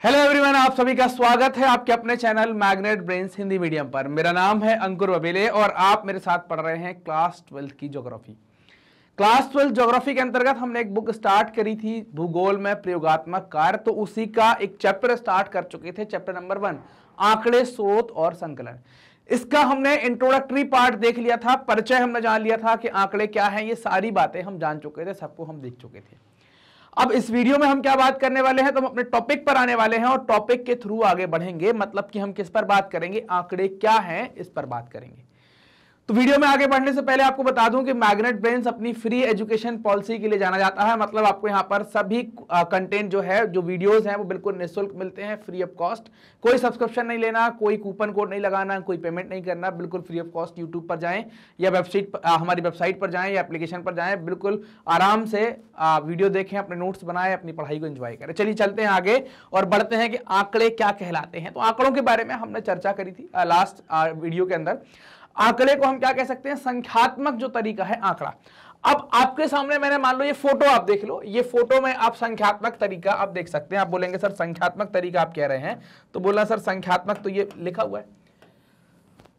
Hello everyone, आप सभी का स्वागत है आपके अपने channel magnet brains Hindi medium पर। मेरा नाम है अंकुर वबेले और आप मेरे साथ पढ़ रहे हैं क्लास 12 की ज्योग्राफी। क्लास 12 ज्योग्राफी के अंतर्गत हमने एक बुक स्टार्ट करी थी, भूगोल में प्रयोगात्मक कार्य। तो उसी का एक चैप्टर स्टार्ट कर चुके थे, चैप्टर नंबर 1, आंकड़े, स्रोत और संकलन। इसका हमने इंट्रोडक्टरी पार्ट देख लिया था, परिचय हमने जान लिया था कि आंकड़े क्या हैं, ये सारी बातें हम जान चुके थे, सबको हम देख चुके थे। अब इस वीडियो में हम क्या बात करने वाले हैं, तो हम अपने टॉपिक पर आने वाले हैं और टॉपिक के थ्रू आगे बढ़ेंगे। मतलब कि हम किस पर बात करेंगे, आंकड़े क्या हैं, इस पर बात करेंगे। तो वीडियो में आगे बढ़ने से पहले आपको बता दूं कि मैग्नेट ब्रेन्स अपनी फ्री एजुकेशन पॉलिसी के लिए जाना जाता है। मतलब आपको यहाँ पर सभी कंटेंट जो है, जो वीडियोस हैं, वो बिल्कुल निःशुल्क मिलते हैं, फ्री ऑफ कॉस्ट। कोई सब्सक्रिप्शन नहीं लेना, कोई कूपन कोड नहीं लगाना, कोई पेमेंट नहीं करना, बिल्कुल फ्री ऑफ कॉस्ट। यूट्यूब पर जाएं या हमारी वेबसाइट पर जाएं या एप्लीकेशन पर जाएं, बिल्कुल आराम से वीडियो देखें, अपने नोट्स बनाएं, अपनी पढ़ाई को एंजॉय करें। चलिए चलते हैं आगे और बढ़ते हैं कि आंकड़े क्या कहलाते हैं। तो आंकड़ों के बारे में हमने चर्चा करी थी लास्ट वीडियो के अंदर। आंकड़े को हम क्या कह सकते हैं, संख्यात्मक जो तरीका है आंकड़ा। अब आपके सामने मैंने मान लो ये फोटो आप देख लो, ये फोटो में आप संख्यात्मक तरीका आप देख सकते हैं। आप बोलेंगे सर संख्यात्मक तरीका आप कह रहे हैं, तो बोला सर संख्यात्मक तो ये लिखा हुआ है।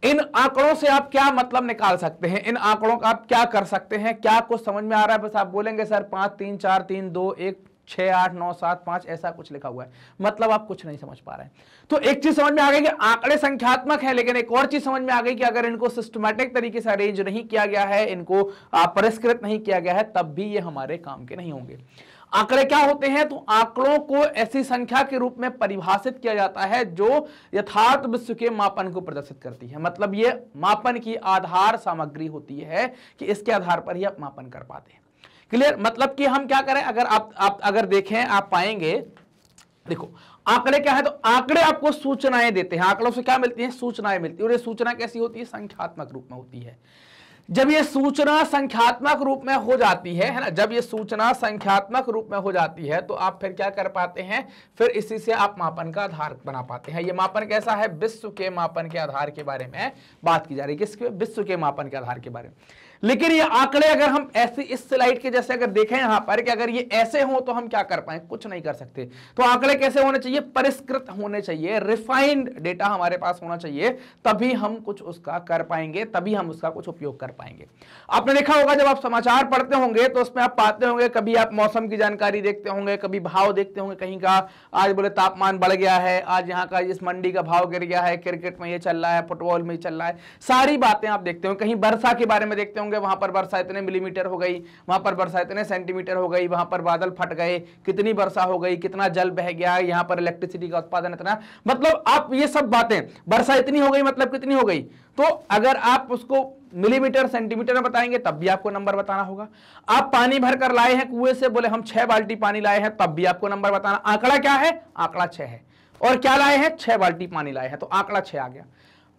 इन आंकड़ों से आप क्या मतलब निकाल सकते हैं, इन आंकड़ों का आप क्या कर सकते हैं, क्या कुछ समझ में आ रहा है? बस आप बोलेंगे सर 5 3 4 3 2 1 6 8 9 7 5 ऐसा कुछ लिखा हुआ है, मतलब आप कुछ नहीं समझ पा रहे हैं। तो एक चीज समझ में आ गई कि आंकड़े संख्यात्मक है, लेकिन एक और चीज समझ में आ गई कि अगर इनको सिस्टमैटिक तरीके से अरेंज नहीं किया गया है, इनको परिष्कृत नहीं किया गया है, तब भी ये हमारे काम के नहीं होंगे। आंकड़े क्या होते हैं? तो आंकड़ों को ऐसी संख्या के रूप में परिभाषित किया जाता है जो यथार्थ विश्व के मापन को प्रदर्शित करती है। मतलब ये मापन की आधार सामग्री होती है कि इसके आधार पर ही आप मापन कर पाते हैं। क्लियर? मतलब कि हम क्या करें, अगर आप अगर देखें, आप पाएंगे, देखो आंकड़े क्या है, तो आंकड़े आपको सूचनाएं देते हैं। आंकड़ों से क्या मिलती है? सूचनाएं मिलती है। और ये सूचना कैसी होती है? संख्यात्मक रूप में होती है। जब ये सूचना संख्यात्मक रूप में हो जाती है ना, जब ये सूचना संख्यात्मक रूप में हो जाती है, तो आप फिर क्या कर पाते हैं, फिर इसी से आप मापन का आधार बना पाते हैं। ये मापन कैसा है? विश्व के मापन के आधार के बारे में बात की जा रही है। किसके? विश्व के मापन के आधार के बारे में। लेकिन ये आंकड़े अगर हम ऐसे इस स्लाइड के जैसे अगर देखें यहां पर कि अगर ये ऐसे हो तो हम क्या कर पाए? कुछ नहीं कर सकते। तो आंकड़े कैसे होने चाहिए? परिष्कृत होने चाहिए, रिफाइंड डेटा हमारे पास होना चाहिए, तभी हम कुछ उसका कर पाएंगे, तभी हम उसका कुछ उपयोग कर पाएंगे। आपने देखा होगा जब आप समाचार पढ़ते होंगे तो उसमें आप पाते होंगे, कभी आप मौसम की जानकारी देखते होंगे, कभी भाव देखते होंगे, कहीं का आज बोले तापमान बढ़ गया है, आज यहाँ का इस मंडी का भाव गिर गया है, क्रिकेट में ये चल रहा है, फुटबॉल में ये चल रहा है, सारी बातें आप देखते होंगे। कहीं वर्षा के बारे में देखते होंगे, वहां पर वर्षा इतने मिलीमीटर हो गई, वहां पर वर्षा इतने सेंटीमीटर हो गई, वहां पर बादल फट गए, कितनी वर्षा हो गई, कितना जल बह गया, यहाँ पर इलेक्ट्रिसिटी का उत्पादन इतना, मतलब आप ये सब बातें, वर्षा इतनी हो गई मतलब कितनी हो गई। तो अगर आप उसको मिलीमीटर सेंटीमीटर में बताएंगे तब भी आपको नंबर बताना होगा। आप पानी भर कर लाए हैं कुएं से, बोले हम 6 बाल्टी पानी लाए हैं, तब भी आपको नंबर बताना। आंकड़ा क्या है? आंकड़ा 6 है। और क्या लाए हैं? 6 बाल्टी पानी लाए हैं, तो आंकड़ा 6 आ गया।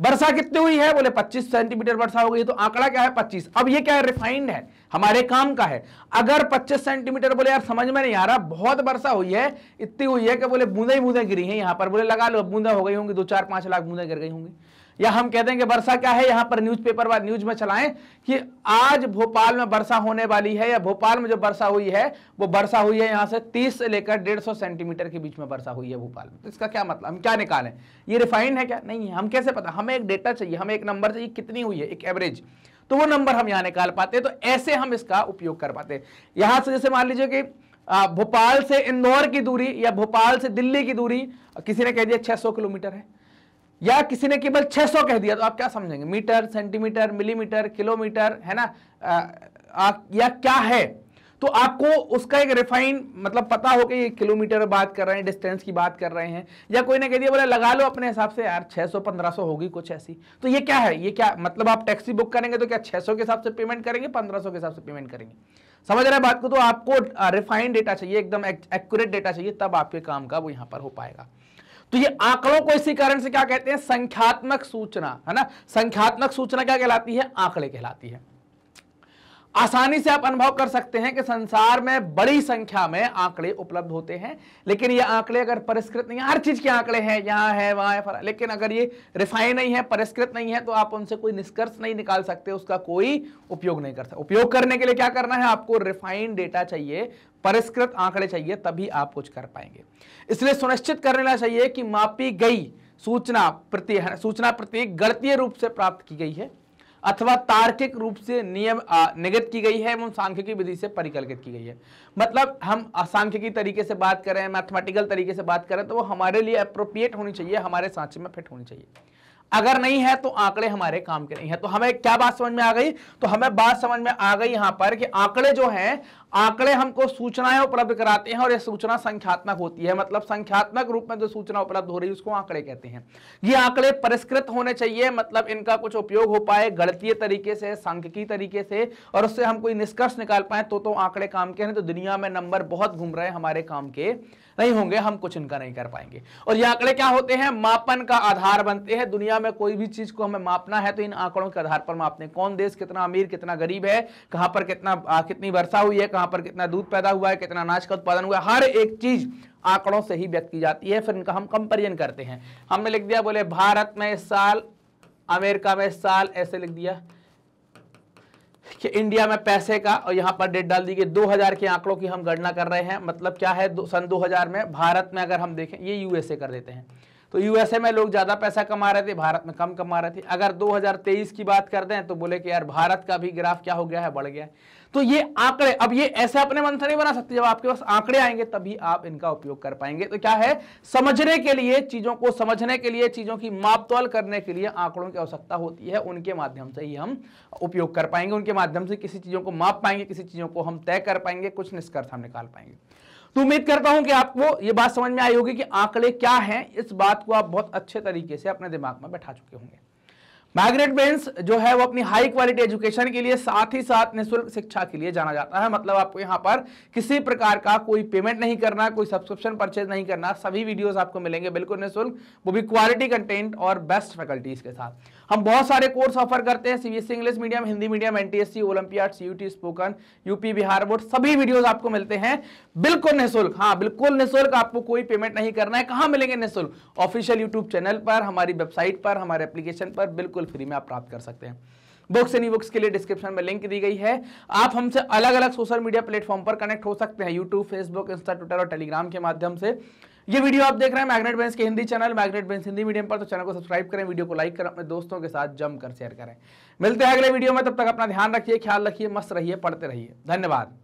वर्षा कितनी हुई है? बोले 25 सेंटीमीटर वर्षा हो गई, तो आंकड़ा क्या है? 25। अब ये क्या है? रिफाइंड है, हमारे काम का है। अगर 25 सेंटीमीटर बोले यार समझ में नहीं आ रहा, बहुत वर्षा हुई है, इतनी हुई है कि बोले बूंदे ही बूंदे गिरी हैं यहाँ पर, बोले लगा लो बूंदा हो गई होंगी, 2 4 5 लाख बूंदे गिर गई होंगी। या हम कह देंगे वर्षा क्या है, यहाँ पर न्यूज़पेपर व न्यूज में चलाएं कि आज भोपाल में वर्षा होने वाली है, या भोपाल में जो वर्षा हुई है वो वर्षा हुई है यहाँ से 30 से लेकर 150 सेंटीमीटर के बीच में वर्षा हुई है भोपाल में। तो इसका क्या मतलब, हम क्या निकालें? ये रिफाइंड है क्या? नहीं है। हम कैसे पता? हमें एक डेटा चाहिए, हमें एक नंबर चाहिए, कितनी हुई है, एक एवरेज, तो वो नंबर हम यहाँ निकाल पाते हैं। तो ऐसे हम इसका उपयोग कर पाते हैं। यहां से जैसे मान लीजिए कि भोपाल से इंदौर की दूरी या भोपाल से दिल्ली की दूरी किसी ने कह दिया 600 किलोमीटर है, या किसी ने केवल 600 कह दिया, तो आप क्या समझेंगे? मीटर, सेंटीमीटर, मिलीमीटर, किलोमीटर, है ना, या क्या है? तो आपको उसका एक रिफाइन मतलब पता हो कि ये किलोमीटर में बात कर रहे हैं, डिस्टेंस की बात कर रहे हैं। या कोई ने कह दिया बोले लगा लो अपने हिसाब से यार 600 1500 होगी कुछ ऐसी, तो ये क्या है? ये क्या मतलब, आप टैक्सी बुक करेंगे तो क्या 600 के हिसाब से पेमेंट करेंगे, 1500 के हिसाब से पेमेंट करेंगे? समझ रहे हैं बात को? तो आपको रिफाइंड डेटा चाहिए, एकदम एक्यूरेट डेटा चाहिए, तब आपके काम का वो यहाँ पर हो पाएगा। तो ये आंकड़ों को इसी कारण से क्या कहते हैं? संख्यात्मक सूचना, है ना। संख्यात्मक सूचना क्या कहलाती है? आंकड़े कहलाती है। आसानी से आप अनुभव कर सकते हैं कि संसार में बड़ी संख्या में आंकड़े उपलब्ध होते हैं, लेकिन ये आंकड़े अगर परिष्कृत नहीं है, हर चीज के आंकड़े हैं, यहाँ है वहां है, लेकिन अगर ये रिफाइन नहीं है, परिष्कृत नहीं है, तो आप उनसे कोई निष्कर्ष नहीं निकाल सकते, उसका कोई उपयोग नहीं कर सकते। उपयोग करने के लिए क्या करना है, आपको रिफाइंड डेटा चाहिए, परिष्कृत आंकड़े चाहिए, तभी आप कुछ कर पाएंगे। इसलिए सुनिश्चित कर लेना चाहिए कि मापी गई सूचना प्रतीक गणितीय रूप से प्राप्त की गई है अथवा तार्किक रूप से निगत की गई है एवं सांख्यिकी विधि से परिकल्पित की गई है। मतलब हम सांख्यिकी तरीके से बात करें, मैथमेटिकल तरीके से बात करें, तो वो हमारे लिए अप्रोप्रिएट होनी चाहिए, हमारे सांचे में फिट होनी चाहिए। अगर नहीं है तो आंकड़े हमारे काम के नहीं है। तो हमें क्या बात समझ में आ गई, तो हमें बात समझ में आ गई यहां पर कि आंकड़े जो हैं, आंकड़े हमको सूचनाएं उपलब्ध कराते हैं और ये सूचना संख्यात्मक होती है। मतलब संख्यात्मक रूप में जो सूचना उपलब्ध हो रही है उसको आंकड़े कहते हैं। ये आंकड़े परिष्कृत होने चाहिए, मतलब इनका कुछ उपयोग हो पाए गणितीय तरीके से, सांख्यिकी तरीके से, और उससे हम कोई निष्कर्ष निकाल पाए तो आंकड़े काम के हैं। तो दुनिया में नंबर बहुत घूम रहे हैं, हमारे काम के नहीं होंगे, हम कुछ इनका नहीं कर पाएंगे। और ये आंकड़े क्या होते हैं, मापन का आधार बनते हैं। दुनिया में कोई भी चीज को हमें मापना है तो इन आंकड़ों के आधार पर मापते हैं। कौन देश कितना अमीर कितना गरीब है, कहां पर कितनी वर्षा हुई है, कहां पर कितना दूध पैदा हुआ है, कितना अनाज का उत्पादन हुआ है, हर एक चीज आंकड़ों से ही व्यक्त की जाती है। फिर इनका हम कंपेरिजन करते हैं। हमने लिख दिया, बोले भारत में इस साल, अमेरिका में इस साल, ऐसे लिख दिया कि इंडिया में पैसे का, और यहां पर डेट डाल दी कि 2000 के आंकड़ों की हम गणना कर रहे हैं। मतलब क्या है, सन 2000 में भारत में अगर हम देखें, ये यूएसए कर देते हैं, तो यूएसए में लोग ज्यादा पैसा कमा रहे थे, भारत में कम कमा रहे थे। अगर 2023 की बात कर दें तो बोले कि यार भारत का भी ग्राफ क्या हो गया है, बढ़ गया है। तो ये आंकड़े, अब ये ऐसे अपने मन से नहीं बना सकते, जब आपके पास आंकड़े आएंगे तभी आप इनका उपयोग कर पाएंगे। तो क्या है, समझने के लिए, चीजों को समझने के लिए, चीजों की मापतौल करने के लिए आंकड़ों की आवश्यकता होती है। उनके माध्यम से ही हम उपयोग कर पाएंगे, उनके माध्यम से किसी चीजों को माप पाएंगे, किसी चीजों को हम तय कर पाएंगे, कुछ निष्कर्ष हम निकाल पाएंगे। तो उम्मीद करता हूं कि आपको ये बात समझ में आई होगी कि आंकड़े क्या हैं। इस बात को आप बहुत अच्छे तरीके से अपने दिमाग में बैठा चुके होंगे। मैग्नेट ब्रेन्स जो है वो अपनी हाई क्वालिटी एजुकेशन के लिए, साथ ही साथ निःशुल्क शिक्षा के लिए जाना जाता है। मतलब आपको यहाँ पर किसी प्रकार का कोई पेमेंट नहीं करना, कोई सब्सक्रिप्शन परचेज नहीं करना, सभी वीडियोस आपको मिलेंगे बिल्कुल निःशुल्क, वो भी क्वालिटी कंटेंट और बेस्ट फैकल्टीज के साथ। हम बहुत सारे कोर्स ऑफर करते हैं, CBSE English medium, Hindi medium, NTSC, Olympiad, CUET, spoken, UP Bihar board, सभी वीडियोस आपको मिलते हैं बिल्कुल निःशुल्क। हाँ, बिल्कुल निःशुल्क, आपको कोई पेमेंट नहीं करना है। कहाँ मिलेंगे निःशुल्क? ऑफिशियल यूट्यूब चैनल पर, हमारी वेबसाइट पर, हमारे एप्लीकेशन पर बिल्कुल फ्री में आप प्राप्त कर सकते हैं। बुक्स एंड ई बुक्स के लिए डिस्क्रिप्शन में लिंक दी गई है। आप हमसे अलग अलग सोशल मीडिया प्लेटफॉर्म पर कनेक्ट हो सकते हैं, यूट्यूब, फेसबुक, इंस्टा, ट्विटर और टेलीग्राम के माध्यम से। ये वीडियो आप देख रहे हैं मैग्नेट ब्रेन्स के Hindi channel, magnet brains Hindi medium पर, तो चैनल को सब्सक्राइब करें, वीडियो को लाइक करें, अपने दोस्तों के साथ जमकर शेयर करें। मिलते हैं अगले वीडियो में, तब तक अपना ध्यान रखिए, ख्याल रखिए, मस्त रहिए, पढ़ते रहिए। धन्यवाद।